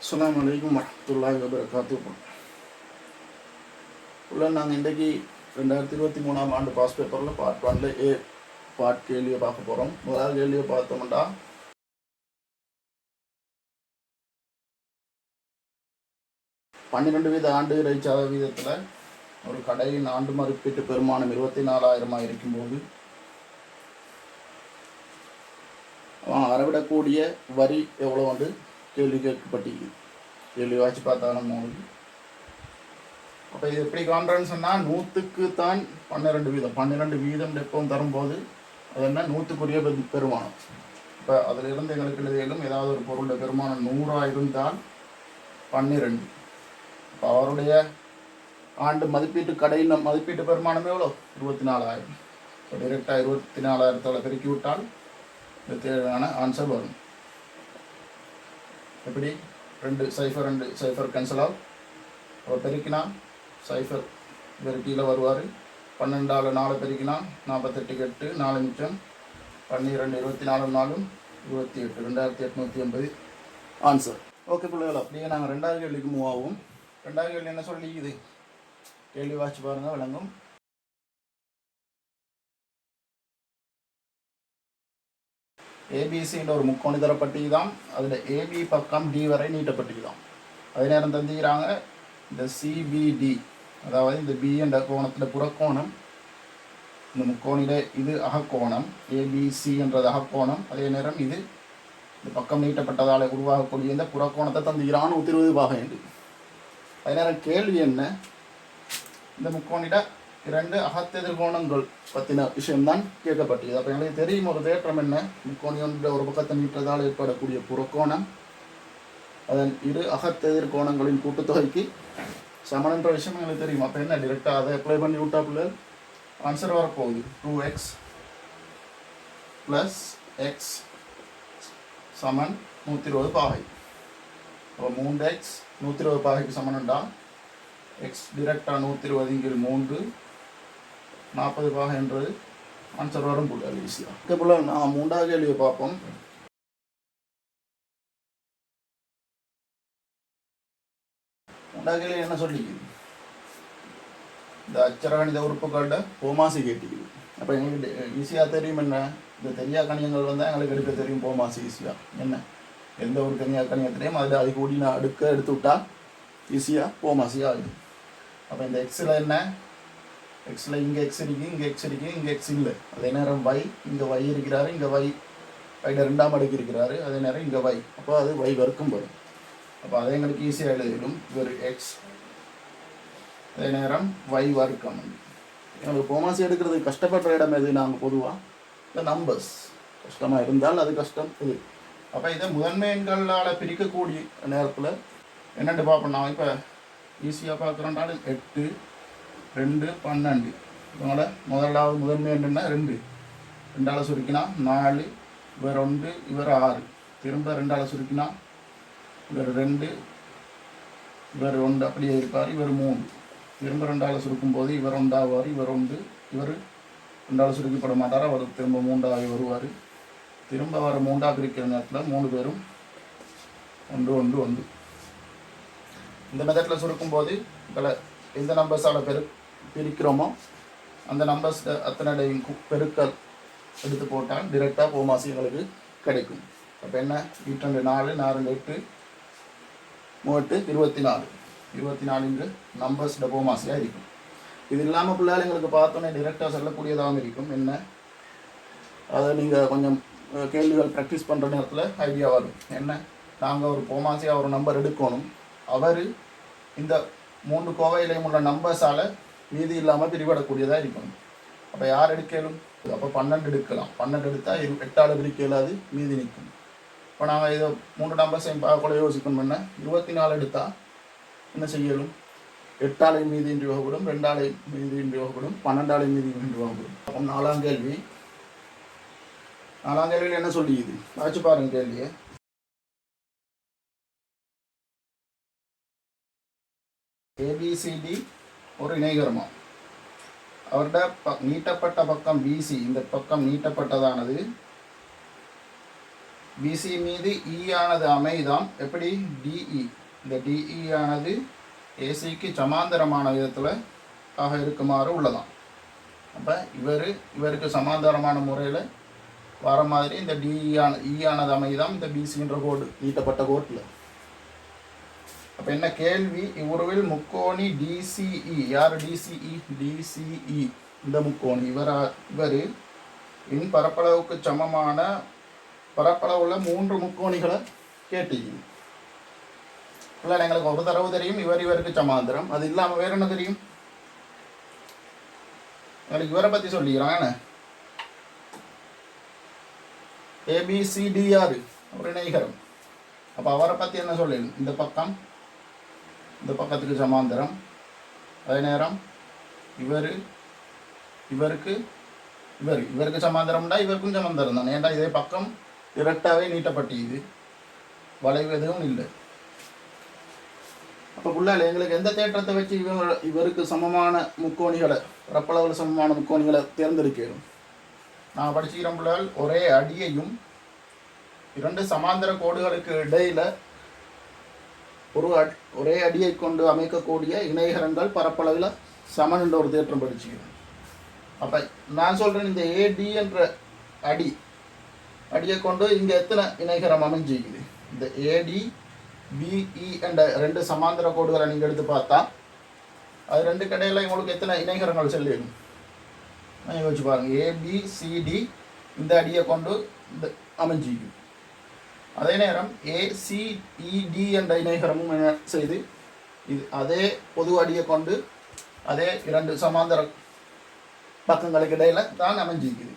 அஸ்ஸலாமு அலைக்கும் வரஹ்மத்துல்லாஹி வபரகாத்துஹு. நாங்கள் இன்றைக்கி 2023ஆம் ஆண்டு பாஸ் பேப்பரில் பார்ட் 1ல் ஏ பார்ட் கேள்வியை பார்க்க போகிறோம். முதலாவது கேள்வியை பார்த்தோம்னா, 12 வீத ஆண்டு இறைச்சாத வீதத்தில் ஒரு கடையின் ஆண்டு மதிப்பீட்டு பெருமானம் 24,000 இருக்கும்போது அறவிடக்கூடிய வரி எவ்வளோ வந்து கேள்வி கேட்கப்பட்டிருக்கு. கேள்வி வாய்ச்சி பார்த்தாலும் உங்களுக்கு அப்போ இது எப்படி காண்றேன்னு 100க்கு தான் 12 வீதம். 12 வீதம் எப்பவும் தரும்போது அது என்ன 100க்குரிய பெருமானம். இப்போ அதிலிருந்து எங்களுக்கு எழுதியும் ஏதாவது ஒரு பொருளுடைய பெருமானம் 100 இருந்தால் 12. இப்போ அவருடைய ஆண்டு மதிப்பீட்டு கடையின் மதிப்பீட்டு பெருமானம் எவ்வளோ? 24,000. இப்போ டிரெக்டாக 24,000 பெருக்கி விட்டால் இந்த தேவையான ஆன்சர் வரும். எப்படி 2 0 கேன்சல் ஆகும். அப்போ பெருக்கினா 0 இவர் கீழே வருவார். 12 4 பெருக்கினா 48 8 4 மிச்சம் 12 24 4 28 2880 ஆன்சர். ஓகே பிள்ளைகள், அப்படியே நாங்கள் 2வது கேள்விக்கு மூவ் ஆகும். 2வது கேள்வி என்ன சொல்லிக்குது கேள்வி வாட்சி பாருங்கள் விளங்கும். ஏபிசின்ற ஒரு முக்கோணி தரப்பட்டிக்குதான். அதில் ஏபி பக்கம் டி வரை நீட்டப்பட்டிக்குதான். அதே நேரம் தந்திக்கிறாங்க இந்த சிபிடி, அதாவது இந்த பி என்ற கோணத்தில் புறக்கோணம், இந்த முக்கோணியில் இது அகக்கோணம், ஏபிசி என்றது அகக்கோணம். அதே நேரம் இது இந்த பக்கம் நீட்டப்பட்டதால் உருவாகக்கூடிய இந்த புறக்கோணத்தை தந்திக்கிறான் 120 பாகம் என்று. அதே நேரம் கேள்வி என்ன, இந்த முக்கோணிட 2 அகத்தெதிர்கோணங்கள் பற்றின விஷயம்தான் கேட்கப்பட்டது. அப்போ எங்களுக்கு தெரியும் ஒரு தேற்றம் என்ன, முக்கோணி ஒன்று ஒரு பக்கத்தை நீட்டதால் ஏற்படக்கூடிய புறக்கோணம் அதன் இரு அகத்தெதிர்கோணங்களின் கூட்டுத்தொகைக்கு சமன்ற விஷயம் எங்களுக்கு தெரியும். அப்போ என்ன டிரெக்டாக அதை அப்ளை பண்ணி விட்டா பிள்ளை ஆன்சர் வரப்போகுது 2x + x சமன் 120 பாகை. அப்போ 3x 120 பாகைக்கு சமன்டா x டிரெக்டாக 120/3 40 பாகை என்றது ஆன்சர் வரும் புள்ள ஈஸியாக. ஓகே புள்ள, நான் 3வது கேள்வியை பார்ப்போம். கேள்வி என்ன சொல்லிக்குது, இந்த அச்சரகணித உறுப்புகளோட போமாசி கேட்டிக்குது. அப்போ எங்களுக்கு ஈஸியாக தெரியும் என்ன, இந்த தெரியா கணியங்கள் வந்தால் எங்களுக்கு எடுக்க தெரியும் போமாசி ஈஸியாக. என்ன எந்த ஒரு தெரியா கணியத்திலையும் அதில் அது கூடி நான் எடுத்து விட்டால் ஈஸியாக போமாசி ஆகுது. அப்போ இந்த எக்ஸில் என்ன, எக்ஸில் இங்கே எக்ஸ் இருக்குது, இங்கே எக்ஸ் இருக்குது, இங்கே எக்ஸ் இல்லை. அதே நேரம் y, இங்கே y இருக்கிறாரு, இங்கே y 2ஆம் அடுக்கு இருக்கிறாரு. அதே நேரம் இங்கே y, அப்போ அது y வர்க்கம் வரும். அப்போ அதை எங்களுக்கு ஈஸியாக எழுதிடும். ஒரு எக்ஸ் அதே நேரம் y வர்க்கம். எங்களுக்கு போமாசி எடுக்கிறது கஷ்டப்படுற இடம் எது, நாங்கள் பொதுவாக இந்த நம்பர்ஸ் கஷ்டமாக இருந்தால் அது கஷ்டம் இது. அப்போ இதை முதன்மை எண்களால் பிரிக்கக்கூடிய நேரத்தில் என்னென்னு பார்ப்போம். நான் இப்போ ஈஸியாக பார்க்குறோன்றாலும் 8 2 12. இதனால் முதலாவது முதன்மை என்னென்னா 2 2ஆல் சுருக்கினா 4, இவர் 1 இவர் 6, திரும்ப 2ஆல் சுருக்கினா இவர் 2 இவர் 1 அப்படியே இருப்பார், இவர் 3, திரும்ப 2ஆல் சுருக்கும்போது இவர் 1 ஆவார், இவர் 1 இவர் 2ஆல் சுருக்கப்பட மாட்டார், அவர் திரும்ப 3ஆகி வருவார். திரும்ப வர 3ஆக இருக்கிற நேரத்தில் 3 பேரும் 1 1 1. இந்த மெத்தடில் சுருக்கும்போது இதில் எந்த நம்பர்ஸால் பிரிக்கிறோமோ அந்த நம்பர்ஸ் அத்தனையும் பெருக்கல் எடுத்து போட்டால் டிரெக்டாக போமாசி எங்களுக்கு கிடைக்கும். அப்போ என்ன 2 4 4 8 3 24 24 நம்பர்ஸ் போமாசியாக இருக்கும். இது இல்லாமல் பிள்ளைகள் எங்களுக்கு பார்த்தோன்னே டிரெக்டாக சொல்லக்கூடியதாகவும் இருக்கும். என்ன அதை நீங்கள் கொஞ்சம் கேள்விகள் ப்ராக்டிஸ் பண்ணுற நேரத்தில் ஐடியா வரும். என்ன, நாங்கள் ஒரு போமாசியாக ஒரு நம்பர் எடுக்கணும், அவர் இந்த 3 கோவையிலையும் உள்ள நம்பர்ஸால் மீதி இல்லாமல் பிரிபடக்கூடியதாக இருக்கணும். அப்போ யார் எடுக்கலும், அப்போ 12 எடுக்கலாம். 12 எடுத்தால் 8ஆல் பிரிக்க இயலாது, மீதி நிற்கும். இப்போ நாங்கள் இதை 3 நம்பர்ஸையும் பார்க்கக்கூட யோசிக்கணும். என்ன 24 எடுத்தால் என்ன செய்யலும், 8ஆலையும் மீதி இன்றி வகுப்படும், 2ஆலையும் மீதி இன்றி வகுப்படும், 12ஆலையும் மீதி இன்றி வகுப்படும். அப்போ 4ஆம் கேள்வி. 4ஆம் கேள்வியில் என்ன சொல்லியுது வாட்சி பாருங்க கேள்வியை. ஏபிசிடி ஒரு இணைகரமம். அவருடைய நீட்டப்பட்ட பக்கம் பிசி, இந்த பக்கம் நீட்டப்பட்டதானது பிசி மீது இ ஆனது அமைதாம் எப்படி டிஇ, இந்த டிஇ ஆனது ஏசிக்கு சமாந்தரமான விதத்தில் ஆக இருக்குமாறு உள்ளதாம். அப்போ இவருக்கு சமாந்தரமான முறையில் வர மாதிரி இந்த இ ஆனது அமைதாம் இந்த பிசின்ற கோடு நீட்டப்பட்ட கோட்டில். அப்போ என்ன கேள்வி, இவ்வுருவில் முக்கோணி டிசிஇ, யார் டிசிஇ, டிசிஇ இந்த முக்கோணி இவர் இன் பரப்பளவுக்கு சமமான பரப்பளவுள்ள 3 முக்கோணிகளை கேட்டீங்க. இல்லை எங்களுக்கு ஒரு தரவு தெரியும், இவருக்கு சமாந்தரம். அது இல்லாமல் வேற என்ன தெரியும் எங்களுக்கு? இவரை பற்றி சொல்லிக்கிறான் ஏபிசிடிஆர் ஒரு இணைகரம். அப்போ அவரை பற்றி என்ன சொல்லணும், இந்த பக்கத்துக்கு சமாந்தரம். அதே நேரம் இவருக்கு சமாந்தரம்டா இவருக்கும் சமாந்தரம் தான். ஏன்டா இதே பக்கம் இரட்டாவே நீட்டப்பட்டியுது, வளைவு எதுவும் இல்லை. அப்போ புள்ளால் எங்களுக்கு எந்த தேற்றத்தை வச்சு இவருக்கு சமமான முக்கோணிகளை, பரப்பளவில் சமமான முக்கோணிகளை தேர்ந்தெடுக்கணும்? நான் படிச்சுக்கிறேன் புள்ளால், ஒரே அடியையும் 2 சமாந்தர கோடுகளுக்கு இடையில ஒரே அடியை கொண்டு அமைக்கக்கூடிய இணைகரங்கள் பரப்பளவில் சமன் என்ற ஒரு தேற்றம் படிச்சுக்கிறேன். அப்போ நான் சொல்கிறேன், இந்த ஏடி என்ற அடியை கொண்டு இங்கே எத்தனை இணைகரம் அமைஞ்சிக்குது? இந்த ஏடி பிஇ என்ற 2 சமாந்தர கோடுகளை நீங்கள் எடுத்து பார்த்தா அது 2 கடையில் உங்களுக்கு எத்தனை இணைகரங்கள் செல்லும் யோசிச்சு பாருங்கள். ஏபிசிடி இந்த அடியை கொண்டு இந்த அமைஞ்சிக்கும். அதே நேரம் ஏசிஇடி என்ற இணைகரமும் என்ன செய்து இது அதே பொது அடியை கொண்டு அதே 2 சமாந்தர பக்கங்களுக்கு இடையில தான் அமைஞ்சிக்குது.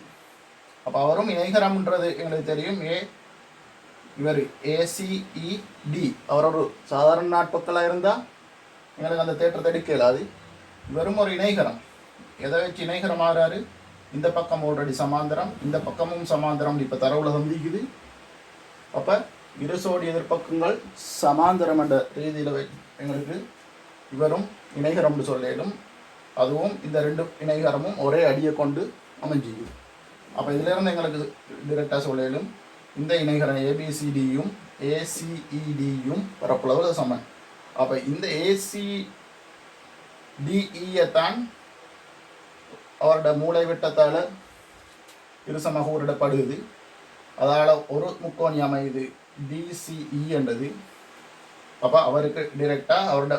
அப்போ அவரும் இணைகரம்ன்றது எங்களுக்கு தெரியும். இவர் ஏசிஇடி அவர் ஒரு சாதாரண நாட்பக்களாக இருந்தால் எங்களுக்கு அந்த தேற்றத்தை எடுக்கல. அது இவரும் ஒரு இணைகரம். எதை வச்சு இணைகரம் ஆகிறாரு? இந்த பக்கம் ஆல்ரெடி சமாந்தரம், இந்த பக்கமும் சமாந்தரம் இப்போ தரவுல சந்திக்குது. அப்போ இரு சோடி எதிர்ப்பக்கங்கள் சமாந்தரம் என்ற ரீதியில் எங்களுக்கு இவரும் இணைகரம்னு சொல்லிடும். அதுவும் இந்த 2 இணைகரமும் ஒரே அடியை கொண்டு அமைஞ்சிக்குது. அப்போ இதிலிருந்து எங்களுக்கு டிரெக்டாக சொல்லிடும், இந்த இணைகரம் ஏபிசிடியும் ஏசிஇடியும் பரப்பளவில் சமன். அப்போ இந்த ஏசிடிஇயைத்தான் அவரோட மூளை விட்டத்தால் இருசமாக ஊரிடப்படுது. அதால் ஒரு முக்கோணி அமையுது டிசிஇ என்றது. அப்போ அவருக்கு டிரெக்டாக அவரோட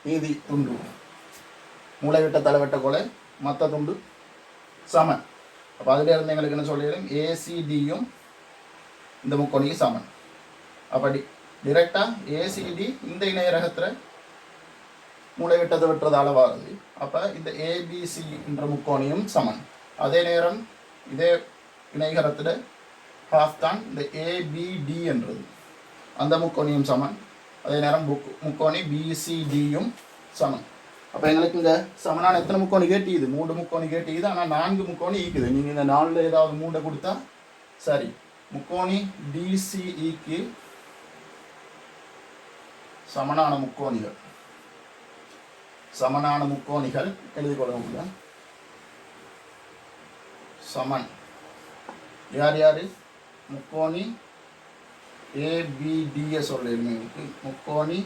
மீதி துண்டு மூளை விட்ட தலைவட்ட கொலை மற்ற துண்டு சமன். அப்போ அதில் இருந்து எங்களுக்கு என்ன சொல்லிடும், ஏசிடியும் இந்த முக்கோணிக்கு சமன். அப்படி டிரெக்டாக ஏசிடி இந்த இணையரகத்தில் மூளை விட்டதை வெட்டுறதால வருது. அப்போ இந்த ஏபிசி என்ற முக்கோணியும் சமன். அதே நேரம் இதே இணைகரத்தில் ஹாஃப் தான் இந்த ஏபிடி என்றது, அந்த முக்கோணியும் சமன். அதே நேரம் முக்கோணி பிசிடியும் சமன். அப்போ எங்களுக்கு இங்கே சமனான எத்தனை முக்கோணி கேட்டிக்குது? 3 முக்கோணி கேட்டிக்குது. ஆனால் 4 முக்கோணி ஈக்குது. நீங்கள் இந்த 4ல் ஏதாவது 3 கொடுத்தா சரி. முக்கோணி டிசிஇக்கு சமனான முக்கோணிகள் எழுதிக்கொள்ள சமன் யார்? முக்கோணி ஏபிடியை சொல்லிடுங்க எங்களுக்கு. முக்கோணி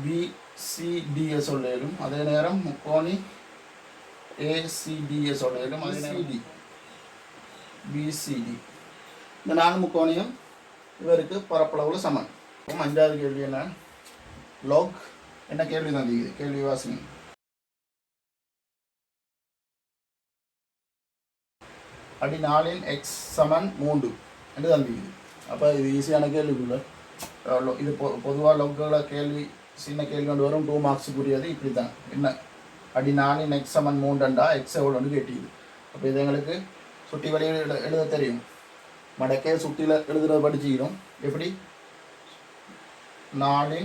பிசிடியை சொல்லிடும். அதே நேரம் முக்கோணி ஏசிடியை சொல்லிடும். அதே நேரம் பிசிடி இந்த 4 முக்கோணியும் இவருக்கு பரப்பளவில் சமன். 5வது கேள்வி என்ன? லாக் என்ன கேள்வி தந்திக்குது? கேள்வி வாசிங்க. அடி 4 x சமன் 3 என்று தந்திக்குது. அப்போ இது ஈஸியான கேள்விக்குள்ள இது பொதுவாக லொக்குகளை கேள்வி சின்ன கேள்வி கொண்டு வரும். 2 மார்க்ஸுக்குரியது இப்படி தான். என்ன அடி 4 x சமன் 3 எக்ஸ் எவ்வளோன்னு கேட்டிது. அப்போ இது எங்களுக்கு சுட்டி வழியில் எழுத தெரியும். மடக்கே சுட்டியில் எழுதுறத படிச்சுக்கிறோம். எப்படி 4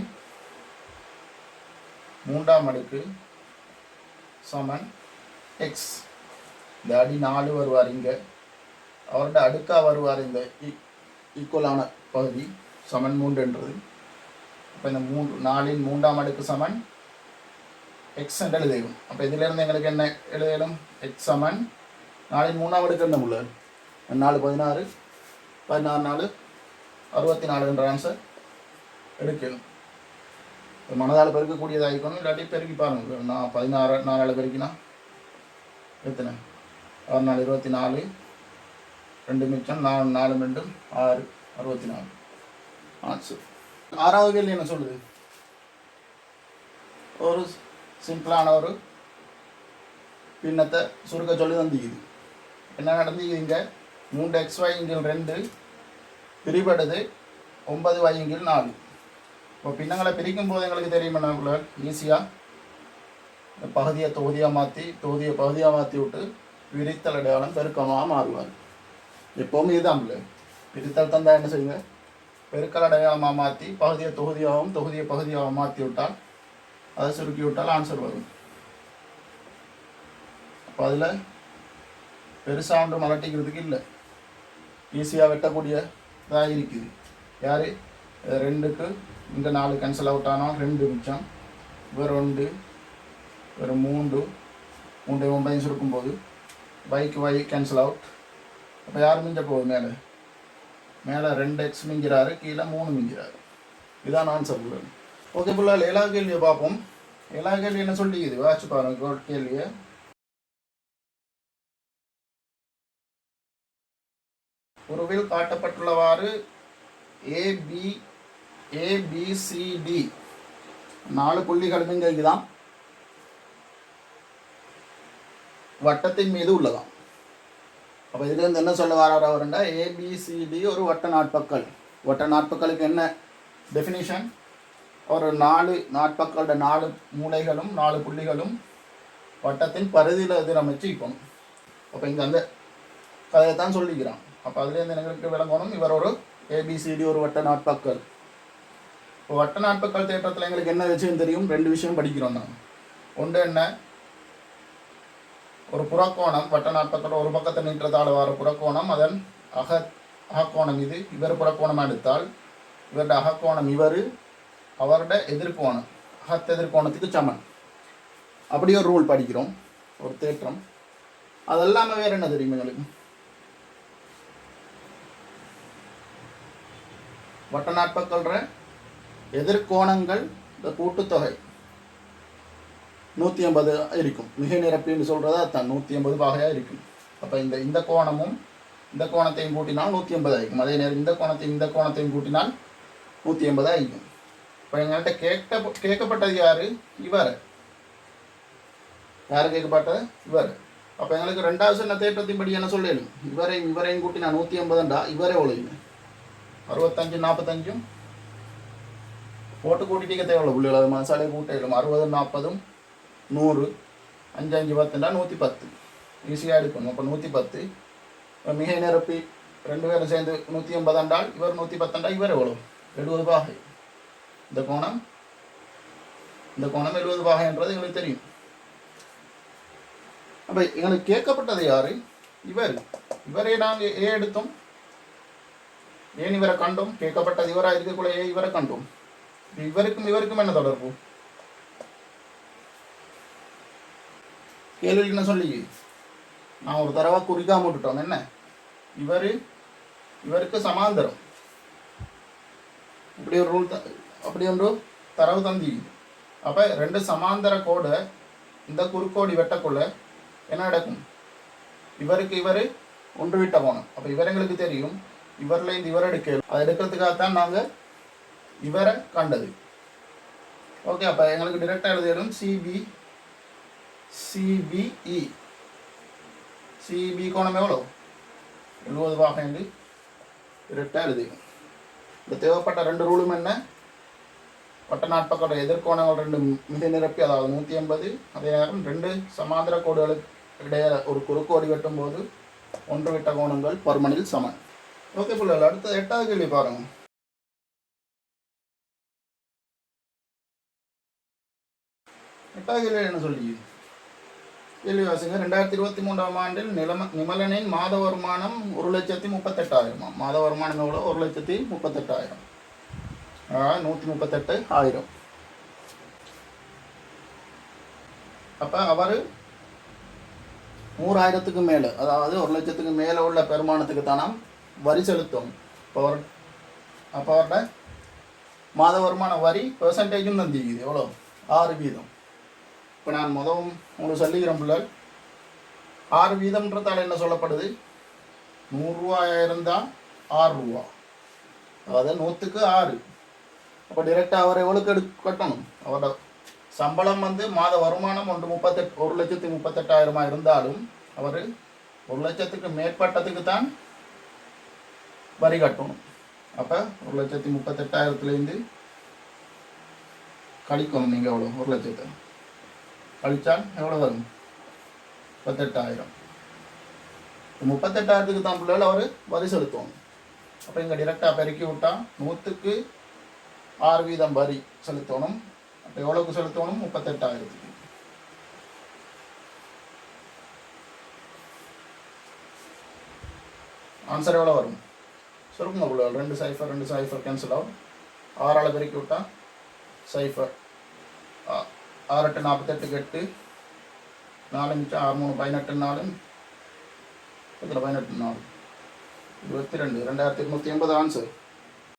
3ஆம் அடுக்கு சமன் எக்ஸ். இந்த அடி 4 வருவார் இங்கே, அவரோட அடுக்காக வருவார் இந்த ஈக்குவலான பகுதி சமன் 3என்றது. அப்போ இந்த 4 3ஆம் அடுக்கு சமன் எக்ஸ் என்று எழுதிடும். அப்போ இதிலிருந்து எங்களுக்கு என்ன எழுதிடும்? எக்ஸ் சமன் 4 3ஆம் அடுக்கு என்ன உள்ள 4 16 16 4 64 என்ற ஆன்சர் எடுக்கணும். மனதால் பெருக்கக்கூடியதாக இருக்கணும், இல்லாட்டி பெருக்கி பாருங்க. நான் 16 4 பெருக்கினா எத்தனை? 6 4 24, 2 மிச்சம் 4 4 2 6 64 ஆன்சர். 6வது கேள்வி என்ன சொல்லுது? ஒரு சிம்பிளான ஒரு பின்னத்தை சுருக்க சொல்லி தந்திக்குது. என்ன நடந்துக்குது? இங்கே 3xy இங்கில் 2 பிரிபடுது 9y இங்கில் 4. இப்போ பின்னங்களை பிரிக்கும் போது எங்களுக்கு தெரியும் என்ன, ஈஸியாக பகுதியை தொகுதியாக மாற்றி பகுதியாக மாற்றி விட்டு விரித்தல் அடையாளம் பெருக்கமாக மாறுவார். எப்போவுமே இதுதான் இல்லை, பிரித்தல் தந்தால் என்ன செய்யுங்க, பெருக்கல் அடையாளமாக மாற்றி பகுதியை தொகுதியாகவும் தொகுதியை பகுதியாகவும் மாற்றி விட்டால், அதை சுருக்கி விட்டால் ஆன்சர் வரும். அப்போ அதில் பெருசாக ஒன்று மலட்டிக்கிறதுக்கு இல்லை, ஈஸியாக வெட்டக்கூடிய இதாக இருக்குது. யார் 2க்கு இங்கே 4 கேன்சல் அவுட் ஆனால் 2 மிச்சம், இவர் 1 இவர் 3 9 சுருக்கும்போது y கேன்சல் அவுட். அப்போ யார் மிஞ்ச போகுது? மேலே 2x மிஞ்சிறாரு, கீழே 3 மிஞ்சிறாரு. இதுதான் ஆன்சர் புள்ள. ஓகே புள்ள, 7வது கேள்வியை பார்ப்போம். 7வது கேள்வி என்ன சொல்லிக்குது வாட்சி பாருங்க கேள்வியை. உருவில் காட்டப்பட்டுள்ளவாறு ABCD 4 புள்ளிகளும் இங்கே இருக்குதான், வட்டத்தின் மீது உள்ளதாம். அப்போ இதுலேருந்து என்ன சொல்ல வர்றாருன்னா, ABCD ஒரு வட்ட நாட்பக்கல். வட்ட நாட்பக்கலுக்கு என்ன டெஃபினிஷன்? ஒரு 4 நாட்பக்களோட 4 மூலைகளும் 4 புள்ளிகளும் வட்டத்தின் பரிதியில் எதிரமைச்சு இருக்கணும். அப்போ இங்கே அந்த கதையை தான் சொல்லிக்கிறான். அப்போ அதுலேருந்து எங்களுக்கு விளங்கணும், இவர் ஒரு ABCD ஒரு வட்ட நாட்பக்கல். இப்போ வட்ட நாட்பக்கல் தேற்றத்தில் எங்களுக்கு என்ன விஷயம் தெரியும்? 2 விஷயம் படிக்கிறோம் நாங்கள். ஒன்று என்ன, ஒரு புறக்கோணம், வட்ட நாட்பக்கல் ஒரு பக்கத்தை நீற்றத்தால் வர புறக்கோணம், அதன் அகக்கோணம் இது. இவர் புறக்கோணம் எடுத்தால் இவருடைய அகக்கோணம் அவருடைய எதிர்கோணம் எதிர்கோணத்துக்கு சமன். அப்படி ஒரு ரூல் படிக்கிறோம், ஒரு தேற்றம். அதெல்லாமே வேறு என்ன தெரியும் எங்களுக்கு? வட்ட நாட்பக்கல்ற எதிர்கோணங்கள் இந்த கூட்டுத்தொகை 180 இருக்கும். மிக நிரப்பின்னு சொல்கிறதா தான் 180 பாகையாக இருக்கும். அப்போ இந்த கோணமும் இந்த கோணத்தையும் கூட்டினால் 180 ஆகிக்கும். அதே நேரம் இந்த கோணத்தையும் கூட்டினால் 180 ஆகிக்கும். இப்போ எங்கள்கிட்ட கேட்கப்பட்டது யார்? இவர். யார் கேட்கப்பட்டது? இவர். அப்போ எங்களுக்கு 2வது சொன்ன தேற்றத்தின் படி என்ன சொல்லணும்? இவரையும் கூட்டினா 180 இவரே ஒழுகுங்க. 65 45 போட்டு கூட்டிட்டு தேவையில்ல புள்ளிகள், அது மனசாலே கூட்டம் 60 40 100 5 5 10 110 ஈஸியாக எடுக்கணும். அப்போ 110 மிக நிரப்பி 2 பேரும் சேர்ந்து 180 என்றால் இவர் 110 இவர் எவ்வளோ? 70 பாகை. இந்த கோணம் 70 பாகைன்றது எங்களுக்கு தெரியும். அப்போ எங்களுக்கு கேட்கப்பட்டது யார்? இவரே நாங்கள் எடுத்தோம். ஏன் இவரை கண்டோம்? கேட்கப்பட்டது இவராக இருக்கக்குள்ள இவரை கண்டோம். இவருக்கும் என்ன தொடர்பு? கேள்வி என்ன சொல்லி நான் ஒரு தடவை குறிக்காம விட்டுட்டோம். என்ன இவருக்கு சமாந்தரம் அப்படி ஒன்று தரவு தந்தி. அப்போ 2 சமாந்தர கோடை இந்த குறுக்கோடி வெட்டக்குள்ள என்ன நடக்கும்? இவர் ஒன்று விட்ட கோணம். அப்போ எங்களுக்கு தெரியும், இவரில் இந்த இவரை எடுக்கணும். அதை எடுக்கிறதுக்காகத்தான் நாங்கள் இவரை கண்டது. ஓகே, அப்போ எங்களுக்கு டிரெக்டாக எழுதிடும் சிபி கோணம் எவ்வளோ? 70 பாகை என்று டிரெக்டாக எழுதிடும். இந்த தேவைப்பட்ட 2 ரூலும் என்ன? வட்ட நாட்பக்கோட எதிர்கோணங்கள் 2 மிக நிரப்பி, அதாவது 180. அதே நேரம் 2 சமாந்திர கோடுகளுக்கு இடையே ஒரு குறுக்கோடி வெட்டும் போது ஒன்று விட்ட கோணங்கள் பருமனில் சமன். ஓகே பிள்ளைகள், அடுத்த 8வது கேள்வி பாருங்க. 8வது கேள்வி என்ன சொல்லி கேள்வி வாசிங்க. 2023ஆம் ஆண்டில் நிமலனின் மாத வருமானம் 1,38,000. மாத வருமானம் எவ்வளோ? 1,38,000. 138,000. அப்போ அவர் 100,000க்கு மேலே, அதாவது 1,00,000க்கு மேலே உள்ள பெருமானத்துக்கு தான் நாம் வரி செலுத்தும். அப்போ அவரோட மாத வருமான வரி பெர்சன்டேஜும் தந்திக்குது எவ்வளோ, 6%. இப்போ நான் முதவும் உங்களுக்கு சொல்லிக்கிறேன் பிள்ளைகள், 6%ன்றதால என்ன சொல்லப்படுது, 100 ரூபாயா இருந்தால் 6 ரூபா, அதாவது 100க்கு 6. அப்போ டிரெக்டாக அவர் எவ்வளோக்கு கட்டணும், அவரோட சம்பளம் மாத வருமானம் 1,38,000 இருந்தாலும் அவர் 1,00,000க்கு மேற்பட்டதுக்கு தான் வரி கட்டணும். அப்போ 1,38,000 கழிக்கணும். நீங்கள் எவ்வளோ, 1,00,000 கழிச்சால் எவ்வளோ வரும், 38,000. 38,000க்கு தான் பிள்ளைகள் அவர் வரி செலுத்தணும். அப்போ இங்கே டிரெக்டாக பெருக்கி விட்டால் 100க்கு 6% வரி செலுத்தணும். அப்போ எவ்வளோக்கு செலுத்தணும், 38,000. ஆன்சர் எவ்வளோ வரும் சொல்லுங்க பிள்ளை, 2 0 கேன்சல் ஆகும். 6ஆல் பெருக்கி விட்டால் 0, 6 8 48 8, 4 மிச்சம் 6 3 18 4, இதில் 18 4 22, 2280 ஆன்சர்.